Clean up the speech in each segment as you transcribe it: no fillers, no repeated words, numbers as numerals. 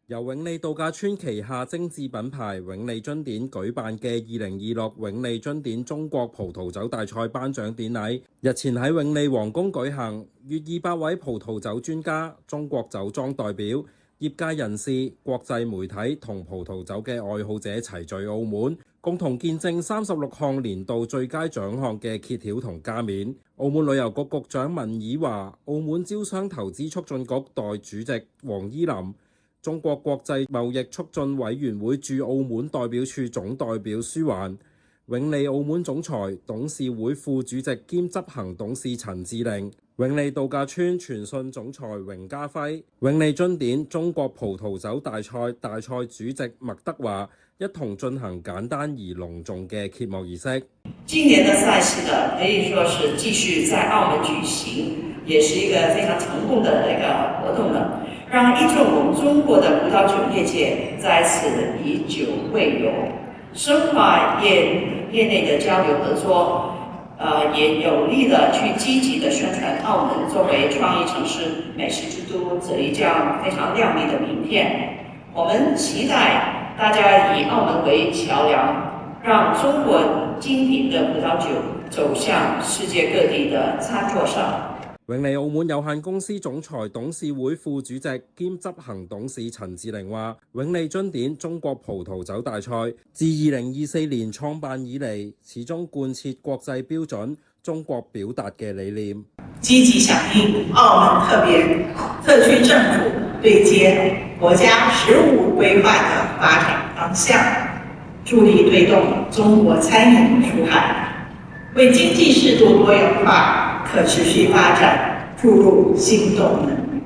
由永利度假村旗下精緻品牌永利樽典舉辦嘅2026永利樽典中國葡萄酒大賽頒獎典禮，日前喺永利皇宮舉行，約200位葡萄酒專家、中國酒莊代表、業界人士、國際媒體同葡萄酒嘅愛好者齊聚澳門，共同見證36項年度最佳獎項嘅揭曉同加冕。澳門旅遊局局長文綺華、澳門招商投資促進局代主席黃依林、中國國際貿易促進委員會駐澳門代表處總代表舒環、永利澳門總裁、董事會副主席兼執行董事陳志玲、永利度假村傳訊總裁榮家輝、永利樽典中國葡萄酒大賽主席麥德華一同進行簡單而隆重嘅揭幕儀式。今年的賽事呢，可以說是繼續在澳門舉行，也是一個非常成功的一個活動呢，讓依眾我們中國的葡萄酒業界在此以酒會友，深化業內的交流合作，也有力的去積極的宣傳澳門作為創意城市、美食之都這一張非常亮麗的名片。我們期待大家以澳門為橋梁，讓中國精品的葡萄酒走向世界各地的餐桌上。永利澳門有限公司總裁、董事會副主席兼執行董事陳志玲話：永利樽典中國葡萄酒大賽自2024年創辦以嚟，始終貫徹國際標準、中國表達嘅理念，積極響應澳門特區政府對接國家15規劃的發展方向，助力推動中國餐飲出海，為經濟適度多元化可持續發展注入新動能，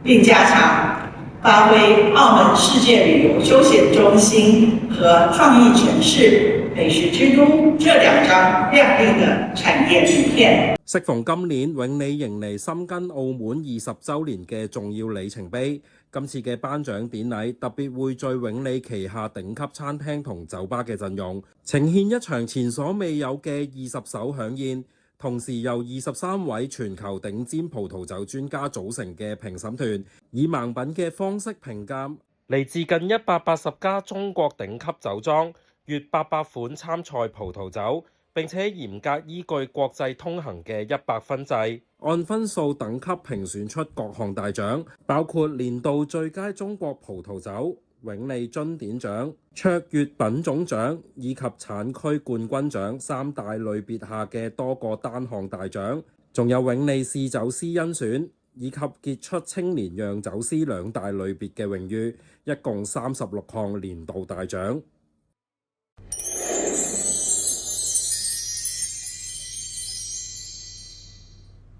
並加強發揮澳門世界旅遊休閒中心和創意城市、美食之都這兩張亮麗的產業名片。適逢今年永利迎嚟深耕澳門20週年嘅重要里程碑，今次嘅頒獎典禮特別匯聚永利旗下頂級餐廳同酒吧嘅陣容，呈現一場前所未有嘅20手饗宴。同時由23位全球頂尖葡萄酒專家組成嘅評審團，以盲品嘅方式評鑑嚟自近180家中國頂級酒莊，約800款參賽葡萄酒，並且嚴格依據國際通行嘅100分制，按分數等級評選出各項大獎，包括年度最佳中國葡萄酒、永利樽典獎、卓越品種獎以及產區冠軍獎3大類別下嘅多個單項大獎，仲有永利侍酒師甄選以及傑出青年釀酒師2大類別嘅榮譽，一共36項年度大獎。